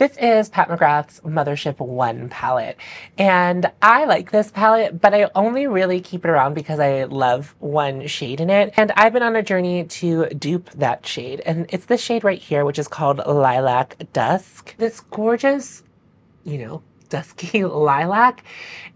This is Pat McGrath's Mothership 1 palette, and I like this palette, but I only really keep it around because I love one shade in it, and I've been on a journey to dupe that shade, and it's this shade right here, which is called Lilac Dusk. This gorgeous, you know, dusky lilac,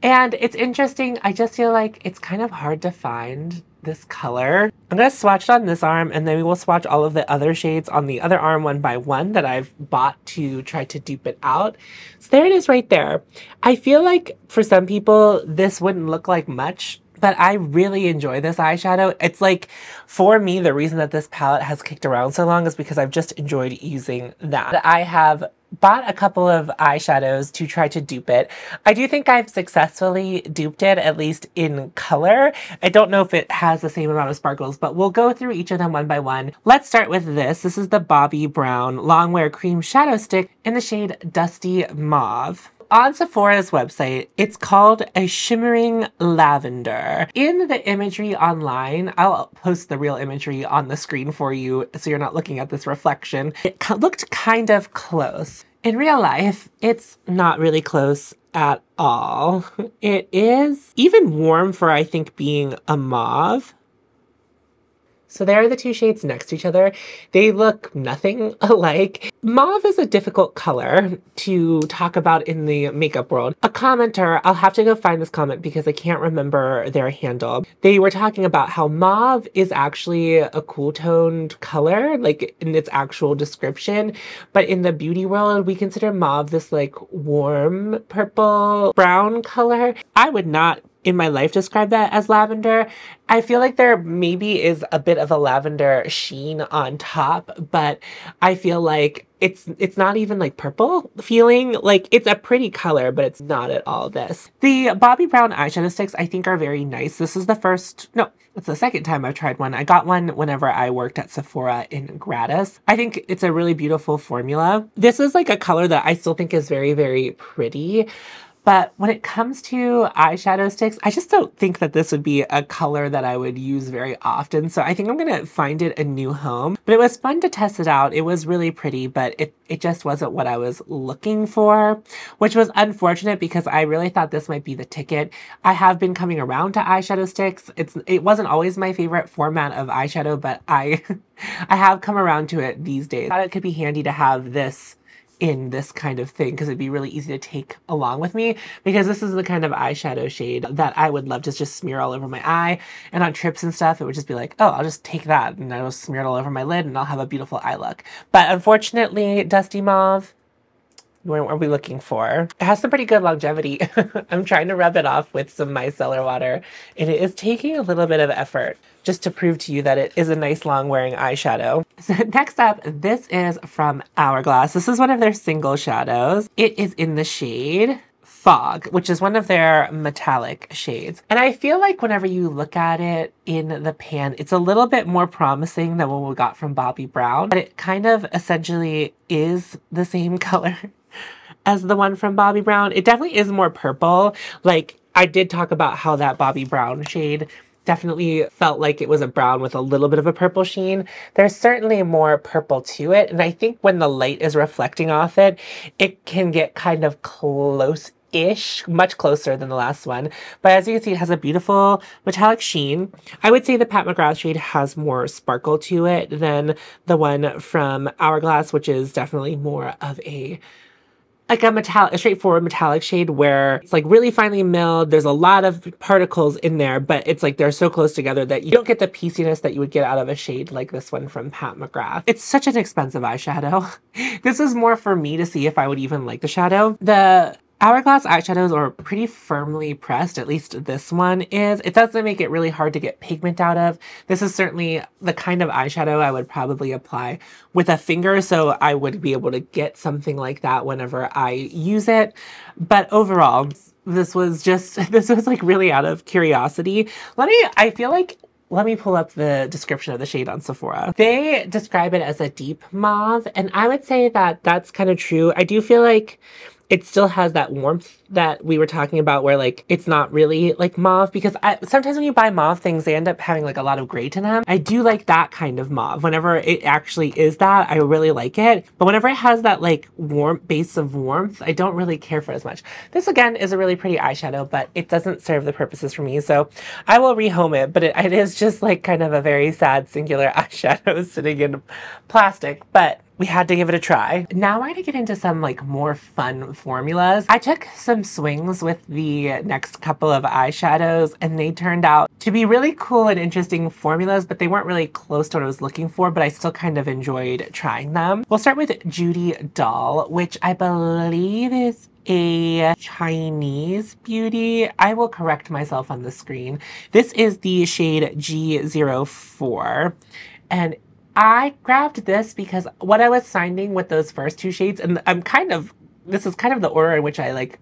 and it's interesting. I just feel like it's kind of hard to find this color. I'm going to swatch it on this arm, and then we will swatch all of the other shades on the other arm one by one that I've bought to try to dupe it out. So there it is right there. I feel like for some people this wouldn't look like much, but I really enjoy this eyeshadow. It's like, for me, the reason that this palette has kicked around so long is because I've just enjoyed using that. I have bought a couple of eyeshadows to try to dupe it. I do think I've successfully duped it, at least in color. I don't know if it has the same amount of sparkles, but we'll go through each of them one by one. Let's start with this. This is the Bobbi Brown Longwear Cream Shadow Stick in the shade Dusty Mauve. On Sephora's website, it's called a shimmering lavender. In the imagery online, I'll post the real imagery on the screen for you so you're not looking at this reflection. It looked kind of close. In real life, it's not really close at all. It is even warm for, I think, being a mauve. So there are the two shades next to each other. They look nothing alike. Mauve is a difficult color to talk about in the makeup world. A commenter, I'll have to go find this comment because I can't remember their handle. They were talking about how mauve is actually a cool toned color, like in its actual description. But in the beauty world, we consider mauve this like warm purple brown color. I would not in my life describe that as lavender. I feel like there maybe is a bit of a lavender sheen on top, but I feel like it's not even like purple feeling. Like, it's a pretty color, but it's not at all this. The Bobbi Brown eyeshadow sticks I think are very nice. This is it's the second time I've tried one. I got one whenever I worked at Sephora in gratis. I think it's a really beautiful formula. This is like a color that I still think is very, very pretty. But when it comes to eyeshadow sticks, I just don't think that this would be a color that I would use very often. So I think I'm going to find it a new home. But it was fun to test it out. It was really pretty, but it just wasn't what I was looking for, which was unfortunate because I really thought this might be the ticket. I have been coming around to eyeshadow sticks. It wasn't always my favorite format of eyeshadow, but I have come around to it these days. I thought it could be handy to have this in this kind of thing because it'd be really easy to take along with me, because this is the kind of eyeshadow shade that I would love to just smear all over my eye, and on trips and stuff it would just be like, oh, I'll just take that and I'll smear it all over my lid and I'll have a beautiful eye look. But unfortunately, Dusty Mauve, what are we looking for? It has some pretty good longevity. I'm trying to rub it off with some micellar water, and it is taking a little bit of effort just to prove to you that it is a nice long wearing eyeshadow. So next up, this is from Hourglass. This is one of their single shadows. It is in the shade Fog, which is one of their metallic shades. And I feel like whenever you look at it in the pan, it's a little bit more promising than what we got from Bobbi Brown, but it kind of essentially is the same color as the one from Bobbi Brown. It definitely is more purple. Like, I did talk about how that Bobbi Brown shade definitely felt like it was a brown with a little bit of a purple sheen. There's certainly more purple to it, and I think when the light is reflecting off it, it can get kind of close-ish, much closer than the last one. But as you can see, it has a beautiful metallic sheen. I would say the Pat McGrath shade has more sparkle to it than the one from Hourglass, which is definitely more of a straightforward metallic shade where it's like really finely milled. There's a lot of particles in there, but it's like they're so close together that you don't get the pieciness that you would get out of a shade like this one from Pat McGrath. It's such an expensive eyeshadow. This is more for me to see if I would even like the shadow. The Hourglass eyeshadows are pretty firmly pressed, at least this one is. It doesn't make it really hard to get pigment out of. This is certainly the kind of eyeshadow I would probably apply with a finger, so I would be able to get something like that whenever I use it. But overall, this was like really out of curiosity. Let me pull up the description of the shade on Sephora. They describe it as a deep mauve, and I would say that that's kind of true. I do feel like it still has that warmth that we were talking about where like it's not really like mauve, because sometimes when you buy mauve things, they end up having like a lot of gray to them. I do like that kind of mauve. Whenever it actually is that, I really like it. But whenever it has that like warm base of warmth, I don't really care for it as much. This again is a really pretty eyeshadow, but it doesn't serve the purposes for me. So I will rehome it, but it is just like kind of a very sad singular eyeshadow sitting in plastic, but we had to give it a try. Now we're gonna get into some like more fun formulas. I took some swings with the next couple of eyeshadows and they turned out to be really cool and interesting formulas, but they weren't really close to what I was looking for, but I still kind of enjoyed trying them. We'll start with JudyDoll, which I believe is a Chinese beauty. I will correct myself on the screen. This is the shade G04. And I grabbed this because what I was finding with those first two shades, and this is kind of the order in which I like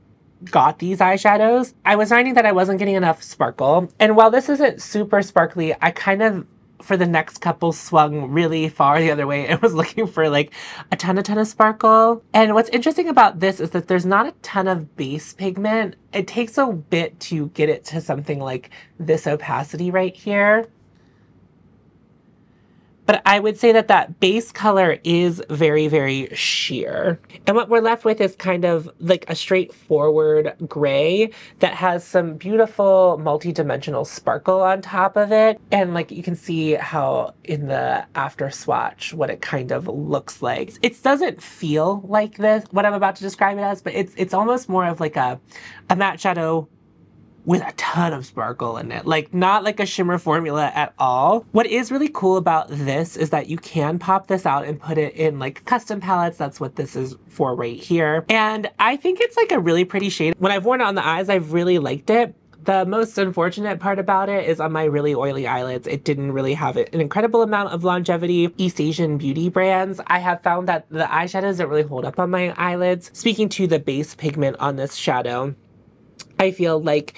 got these eyeshadows, I was finding that I wasn't getting enough sparkle. And while this isn't super sparkly, I kind of, for the next couple, swung really far the other way and was looking for like a ton of sparkle. And what's interesting about this is that there's not a ton of base pigment. It takes a bit to get it to something like this opacity right here. But I would say that that base color is very, very sheer. And what we're left with is kind of like a straightforward gray that has some beautiful multi-dimensional sparkle on top of it. And like you can see how in the after swatch, what it kind of looks like. It doesn't feel like this, what I'm about to describe it as, but it's almost more of like a matte shadow with a ton of sparkle in it. Like not like a shimmer formula at all. What is really cool about this is that you can pop this out and put it in like custom palettes. That's what this is for right here. And I think it's like a really pretty shade. When I've worn it on the eyes, I've really liked it. The most unfortunate part about it is on my really oily eyelids, it didn't really have an incredible amount of longevity. East Asian beauty brands, I have found that the eyeshadows don't really hold up on my eyelids. Speaking to the base pigment on this shadow, I feel like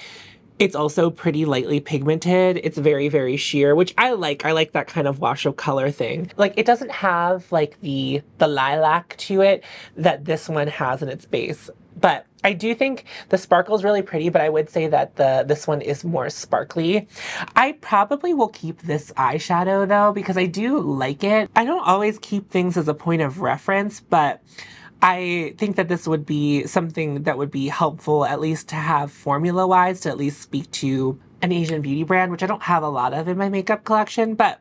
it's also pretty lightly pigmented. It's very, very sheer, which I like. I like that kind of wash of color thing. Like it doesn't have like the lilac to it that this one has in its base. But I do think the sparkle is really pretty, but I would say that this one is more sparkly. I probably will keep this eyeshadow though, because I do like it. I don't always keep things as a point of reference, but I think that this would be something that would be helpful, at least to have formula-wise, to at least speak to an Asian beauty brand, which I don't have a lot of in my makeup collection, but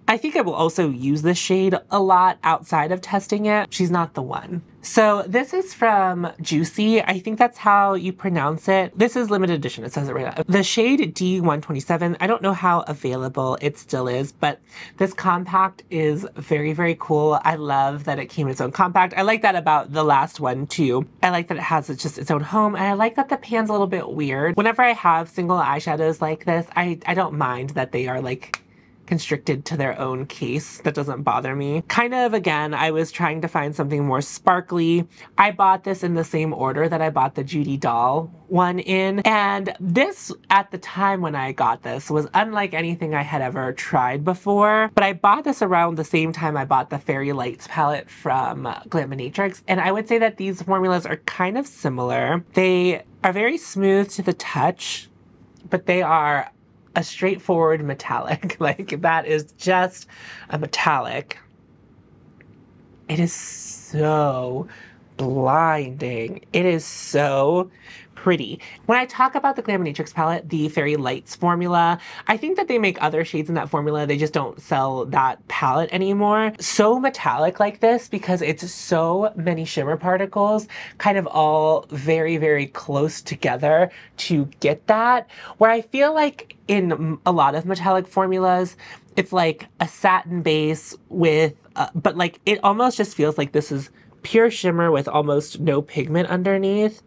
I think I will also use this shade a lot outside of testing it. She's not the one. So this is from Joocyee. I think that's how you pronounce it. This is limited edition. It says it right now. The shade D127. I don't know how available it still is, but this compact is very, very cool. I love that it came in its own compact. I like that about the last one too. I like that it has just its own home, and I like that the pan's a little bit weird. Whenever I have single eyeshadows like this, I don't mind that they are like constricted to their own case. That doesn't bother me. Kind of, again, I was trying to find something more sparkly. I bought this in the same order that I bought the JudyDoll one in. And this, at the time when I got this, was unlike anything I had ever tried before. But I bought this around the same time I bought the Fairy Lights palette from Glamminatrix. And I would say that these formulas are kind of similar. They are very smooth to the touch, but they are a straightforward metallic. Like that is just a metallic. It is so blinding. It is so pretty. When I talk about the Glamminatrix palette, the Fairy Lights formula, I think that they make other shades in that formula. They just don't sell that palette anymore. So metallic like this because it's so many shimmer particles kind of all very, very close together to get that. Where I feel like in a lot of metallic formulas, it's like a satin base with, but like it almost just feels like this is pure shimmer with almost no pigment underneath.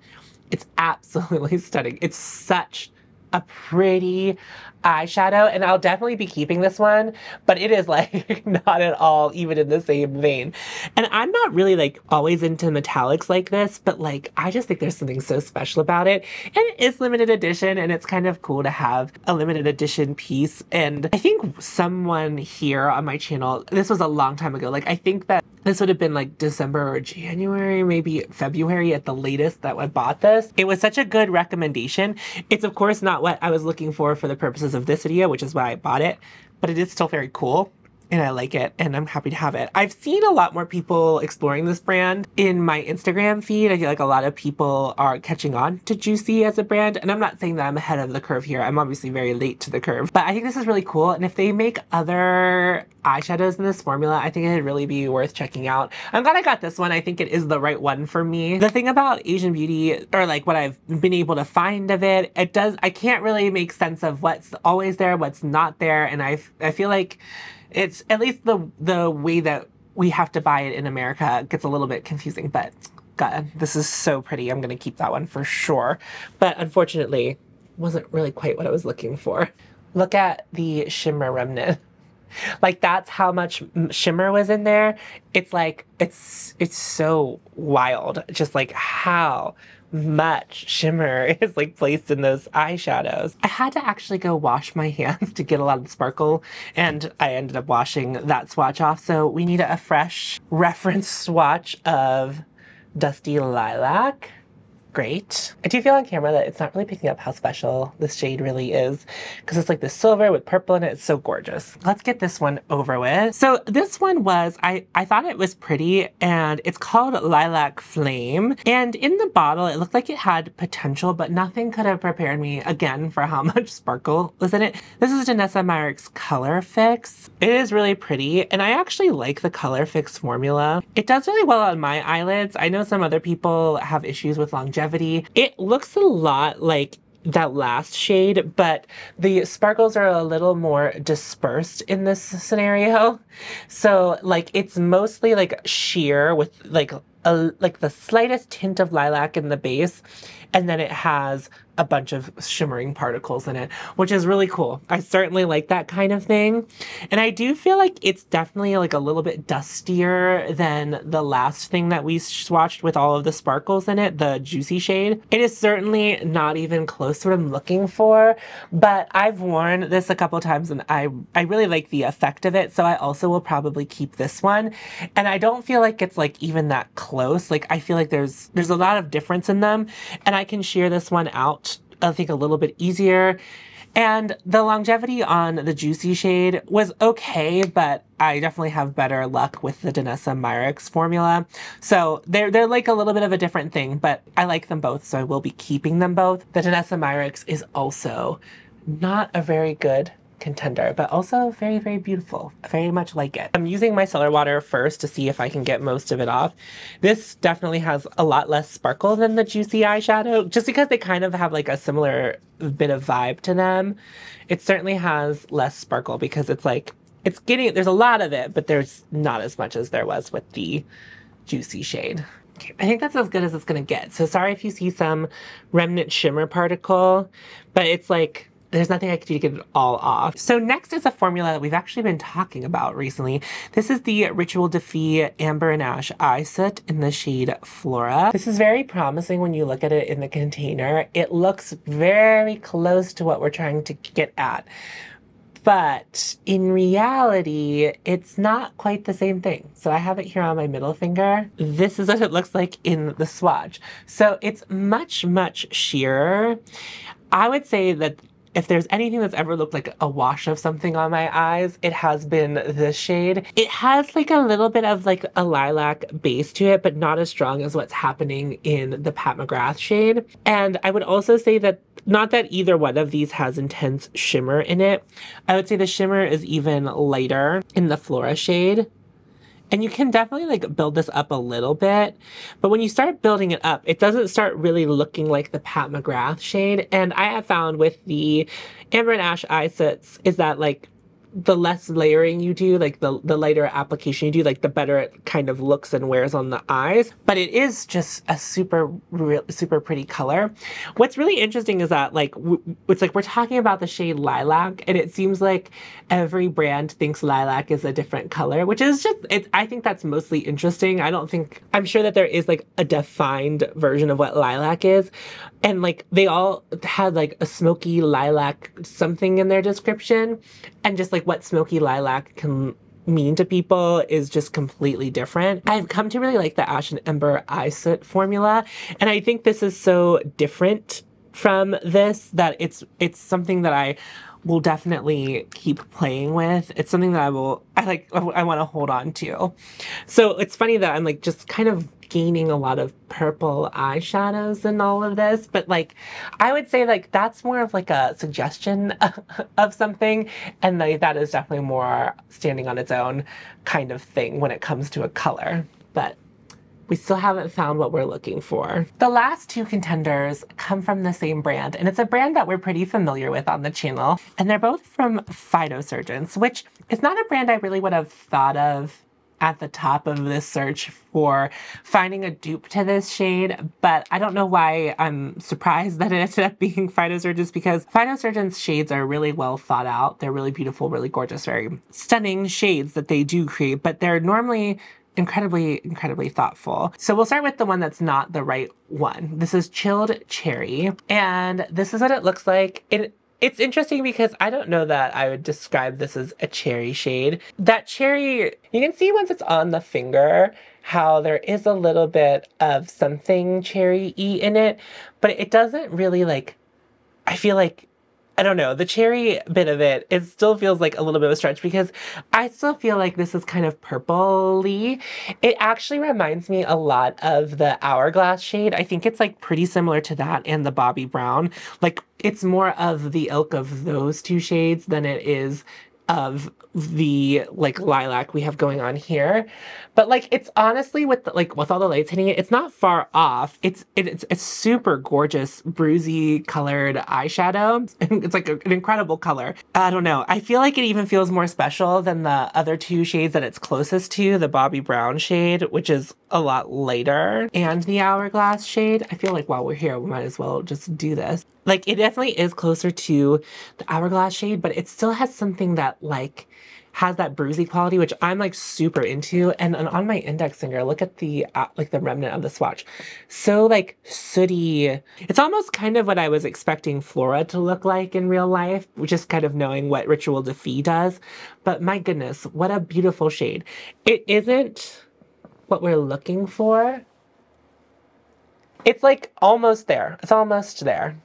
It's absolutely stunning. It's such a pretty eyeshadow, and I'll definitely be keeping this one, but it is like not at all even in the same vein. And I'm not really like always into metallics like this, but like I just think there's something so special about it. And it is limited edition, and it's kind of cool to have a limited edition piece. And I think someone here on my channel, this was a long time ago, like I think that this would have been like December or January, maybe February at the latest that I bought this. It was such a good recommendation. It's of course not what I was looking for the purposes of this video, which is why I bought it, but it is still very cool. And I like it, and I'm happy to have it. I've seen a lot more people exploring this brand in my Instagram feed. I feel like a lot of people are catching on to Joocyee as a brand, and I'm not saying that I'm ahead of the curve here. I'm obviously very late to the curve, but I think this is really cool, and if they make other eyeshadows in this formula, I think it'd really be worth checking out. I'm glad I got this one. I think it is the right one for me. The thing about Asian beauty, or like what I've been able to find of it, I can't really make sense of what's always there, what's not there, and I feel like it's at least the way that we have to buy it in America gets a little bit confusing, but God, this is so pretty. I'm gonna keep that one for sure. But unfortunately, wasn't really quite what I was looking for. Look at the shimmer remnant. Like that's how much shimmer was in there. It's like, it's so wild. Just like how much shimmer is like placed in those eyeshadows. I had to actually go wash my hands to get a lot of the sparkle, and I ended up washing that swatch off. So we need a fresh reference swatch of Dusty Lilac. Great. I do feel on camera that it's not really picking up how special this shade really is, because it's like the silver with purple in it. It's so gorgeous. Let's get this one over with. So this one was, I thought it was pretty, and it's called Lilac Flame. And in the bottle, it looked like it had potential, but nothing could have prepared me again for how much sparkle was in it. This is Danessa Myricks Colorfix. It is really pretty, and I actually like the Colorfix formula. It does really well on my eyelids. I know some other people have issues with longevity. It looks a lot like that last shade, but the sparkles are a little more dispersed in this scenario. So like it's mostly like sheer with like the slightest hint of lilac in the base, and then it has a bunch of shimmering particles in it, which is really cool. I certainly like that kind of thing. And I do feel like it's definitely like a little bit dustier than the last thing that we swatched with all of the sparkles in it, the Joocyee shade. It is certainly not even close to what I'm looking for, but I've worn this a couple times and I really like the effect of it. So I also will probably keep this one. And I don't feel like it's like even that close. Like I feel like there's a lot of difference in them, and I can shear this one out I think a little bit easier. And the longevity on the Joocyee shade was okay, but I definitely have better luck with the Danessa Myricks formula. So they're like a little bit of a different thing, but I like them both, so I will be keeping them both. The Danessa Myricks is also not a very good contender, but also very, very beautiful. I very much like it. I'm using my micellar water first to see if I can get most of it off. This definitely has a lot less sparkle than the Joocyee eyeshadow, just because they kind of have like a similar bit of vibe to them. It certainly has less sparkle because it's like, there's a lot of it, but there's not as much as there was with the Joocyee shade. Okay, I think that's as good as it's gonna get. So sorry if you see some remnant shimmer particle, but it's like, there's nothing I can do to get it all off. So next is a formula that we've actually been talking about recently. This is the Rituel Fille Amber and Ash Eye Soot in the shade Flora. This is very promising when you look at it in the container. It looks very close to what we're trying to get at. But in reality, it's not quite the same thing. So I have it here on my middle finger. This is what it looks like in the swatch. So it's much, much sheerer. I would say that if there's anything that's ever looked like a wash of something on my eyes, it has been this shade. It has like a little bit of like a lilac base to it, but not as strong as what's happening in the Pat McGrath shade. And I would also say that, not that either one of these has intense shimmer in it. I would say the shimmer is even lighter in the Flora shade. And you can definitely like build this up a little bit, but when you start building it up, it doesn't start really looking like the Pat McGrath shade. And I have found with the Amber and Ash Eye Soots is that like the less layering you do, like the lighter application you do, like the better it kind of looks and wears on the eyes. But it is just a super pretty color. What's really interesting is that like it's like we're talking about the shade Lilac, and it seems like every brand thinks Lilac is a different color, which is just, I think that's mostly interesting. I'm sure that there is like a defined version of what Lilac is, and like they all had like a smoky lilac something in their description, and just like what smoky lilac can mean to people is just completely different. I've come to really like the Ash and Ember eye soot formula, and I think this is so different from this that it's something that I will definitely keep playing with. It's something that I want to hold on to. So it's funny that I'm like just kind of gaining a lot of purple eyeshadows in all of this, but like I would say like that's more of like a suggestion of something, and like that is definitely more standing on its own kind of thing when it comes to a color. But we still haven't found what we're looking for. The last two contenders come from the same brand, and it's a brand that we're pretty familiar with on the channel, and they're both from Phytosurgence, which is not a brand I really would have thought of at the top of this search for finding a dupe to this shade, but I don't know why I'm surprised that it ended up being Phytosurgence, because Phytosurgence shades are really well thought out. They're really beautiful, really gorgeous, very stunning shades that they do create, but they're normally incredibly thoughtful. So we'll start with the one that's not the right one. This is Chilled Cherry, and this is what it looks like. It's interesting because I don't know that I would describe this as a cherry shade. That cherry, you can see once it's on the finger how there is a little bit of something cherry-y in it, but it doesn't really like, I feel like, I don't know, the cherry bit of it still feels like a little bit of a stretch, because I still feel like this is kind of purpley. It actually reminds me a lot of the Hourglass shade. I think it's like pretty similar to that and the Bobbi Brown. Like it's more of the ilk of those two shades than it is of the like lilac we have going on here. But like it's honestly with all the lights hitting it, it's not far off. It's super gorgeous bruisey colored eyeshadow. It's like an incredible color. I don't know, I feel like it even feels more special than the other two shades that it's closest to, the Bobbi Brown shade, which is a lot lighter, and the Hourglass shade. I feel like while we're here we might as well just do this. Like it definitely is closer to the Hourglass shade, but it still has something that like has that bruisey quality, which I'm like super into. And on my index finger, look at the like the remnant of the swatch. So like sooty. It's almost kind of what I was expecting Flora to look like in real life, just kind of knowing what Rituel de Fille does. But my goodness, what a beautiful shade. It isn't what we're looking for. It's like almost there. It's almost there.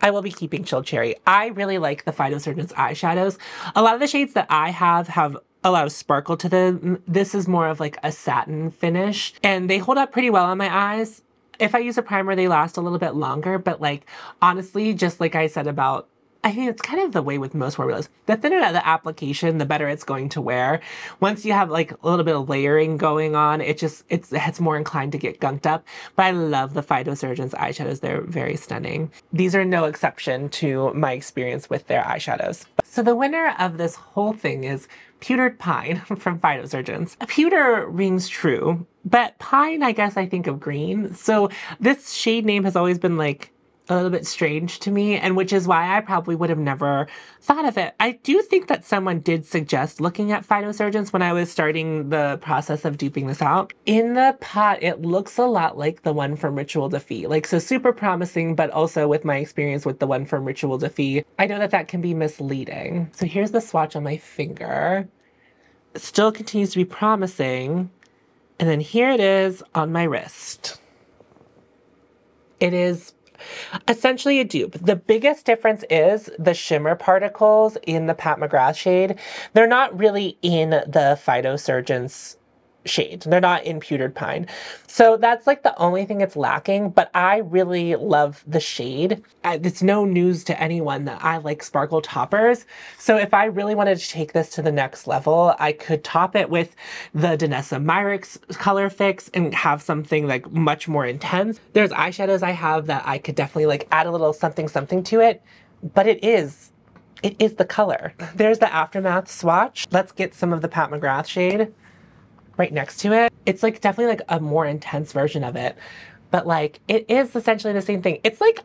I will be keeping Chilled Cherry. I really like the Phytosurgence eyeshadows. A lot of the shades that I have a lot of sparkle to them. This is more of like a satin finish, and they hold up pretty well on my eyes. If I use a primer, they last a little bit longer, but like honestly, just like I said about, I think it's kind of the way with most formulas. The thinner the application, the better it's going to wear. Once you have like a little bit of layering going on, it's more inclined to get gunked up. But I love the Phytosurgence eyeshadows. They're very stunning. These are no exception to my experience with their eyeshadows. So the winner of this whole thing is Pewtered Pine from Phytosurgence. Pewter rings true, but pine, I guess I think of green. So this shade name has always been like a little bit strange to me, and which is why I probably would have never thought of it. I do think that someone did suggest looking at Phytosurgence when I was starting the process of duping this out. In the pot, it looks a lot like the one from Rituel de Fille. Like, so super promising, but also with my experience with the one from Rituel de Fille, I know that that can be misleading. So here's the swatch on my finger. It still continues to be promising. And then here it is on my wrist. It is essentially a dupe. The biggest difference is the shimmer particles in the Pat McGrath shade. They're not really in the Phytosurgence shade. They're not in Pewtered Pine. So that's like the only thing it's lacking, but I really love the shade. It's no news to anyone that I like sparkle toppers. So if I really wanted to take this to the next level, I could top it with the Danessa Myricks Colorfix and have something like much more intense. There's eyeshadows I have that I could definitely like add a little something to it, but it is it is the color. There's the Aftermath swatch. Let's get some of the Pat McGrath shade right next to it. It's like definitely like a more intense version of it, but like it is essentially the same thing. It's like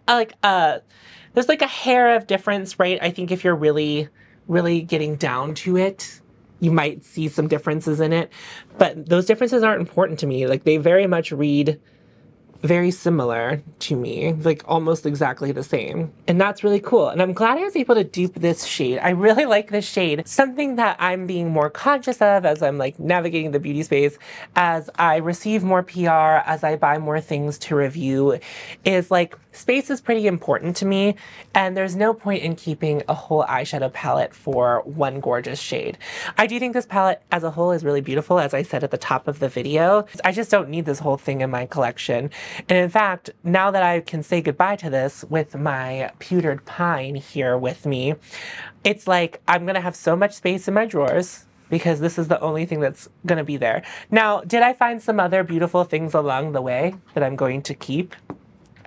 there's like a hair of difference, right? I think if you're really getting down to it, you might see some differences in it, but those differences aren't important to me. Like they very much read very similar to me, like almost exactly the same. And that's really cool. And I'm glad I was able to dupe this shade. I really like this shade. Something that I'm being more conscious of as I'm like navigating the beauty space, as I receive more PR, as I buy more things to review, is like space is pretty important to me. And there's no point in keeping a whole eyeshadow palette for one gorgeous shade. I do think this palette as a whole is really beautiful, as I said at the top of the video. I just don't need this whole thing in my collection. And in fact, now that I can say goodbye to this with my Pewtered Pine here with me, it's like I'm gonna have so much space in my drawers because this is the only thing that's gonna be there. Now, did I find some other beautiful things along the way that I'm going to keep?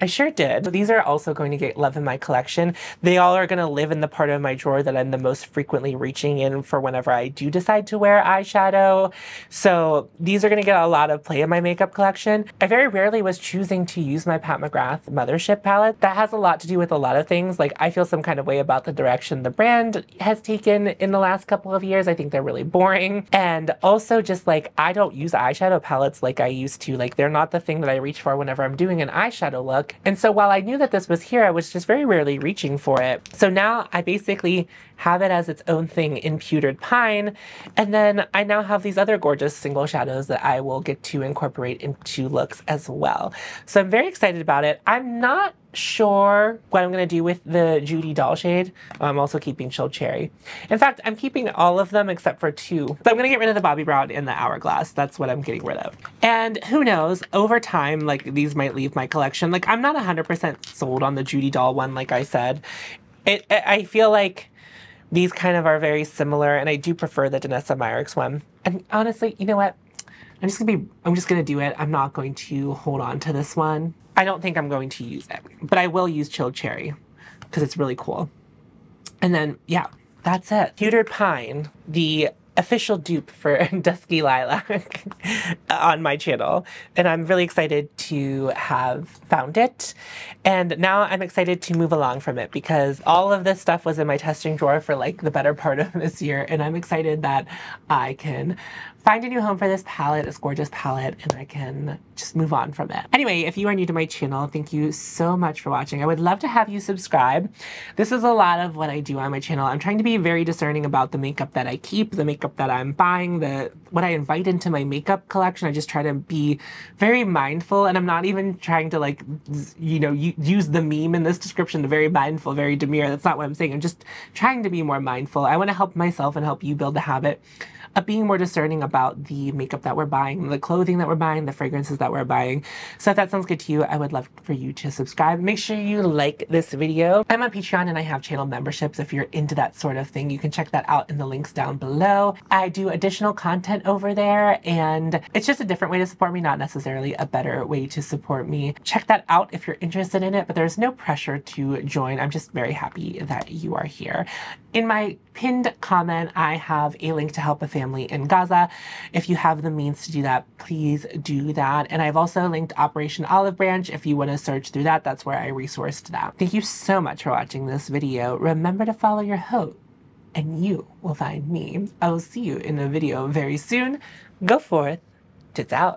I sure did. These are also going to get love in my collection. They all are going to live in the part of my drawer that I'm the most frequently reaching in for whenever I do decide to wear eyeshadow. So these are going to get a lot of play in my makeup collection. I very rarely was choosing to use my Pat McGrath Mothership palette. That has a lot to do with a lot of things. Like I feel some kind of way about the direction the brand has taken in the last couple of years. I think they're really boring. And also just like, I don't use eyeshadow palettes like I used to. Like they're not the thing that I reach for whenever I'm doing an eyeshadow look. And so while I knew that this was here, I was just very rarely reaching for it. So now I basically have it as its own thing in Pewtered Pine. And then I now have these other gorgeous single shadows that I will get to incorporate into looks as well. So I'm very excited about it. I'm not sure what I'm going to do with the JudyDoll shade. I'm also keeping Chilled Cherry. In fact, I'm keeping all of them except for two. So I'm going to get rid of the Bobbi Brown and the Hourglass. That's what I'm getting rid of. And who knows, over time, like these might leave my collection. Like I'm not 100% sold on the JudyDoll one, like I said. I feel like these kind of are very similar, and I do prefer the Danessa Myricks one. And honestly, you know what? I'm just gonna do it. I'm not going to hold on to this one. I don't think I'm going to use it, but I will use Chilled Cherry because it's really cool. And then, yeah, that's it. Pewtered Pine, the official dupe for Dusky Lilac on my channel. And I'm really excited to have found it. And now I'm excited to move along from it because all of this stuff was in my testing drawer for like the better part of this year. And I'm excited that I can find a new home for this palette, this gorgeous palette, and I can just move on from it. Anyway, if you are new to my channel, thank you so much for watching. I would love to have you subscribe. This is a lot of what I do on my channel. I'm trying to be very discerning about the makeup that I keep, the makeup that I'm buying, what I invite into my makeup collection. I just try to be very mindful, and I'm not even trying to like, you know, use the meme in this description, the very mindful, very demure. That's not what I'm saying. I'm just trying to be more mindful. I want to help myself and help you build the habit of being more discerning about the makeup that we're buying, the clothing that we're buying, the fragrances that we're buying. So if that sounds good to you, I would love for you to subscribe. Make sure you like this video. I'm on Patreon and I have channel memberships. If you're into that sort of thing, you can check that out in the links down below. I do additional content over there, and it's just a different way to support me, not necessarily a better way to support me. Check that out if you're interested in it, but there's no pressure to join. I'm just very happy that you are here. In my pinned comment, I have a link to help a family in Gaza. If you have the means to do that, please do that. And I've also linked Operation Olive Branch. If you want to search through that, that's where I resourced that. Thank you so much for watching this video. Remember to follow your hope, and you will find me. I will see you in a video very soon. Go forth. Tits out.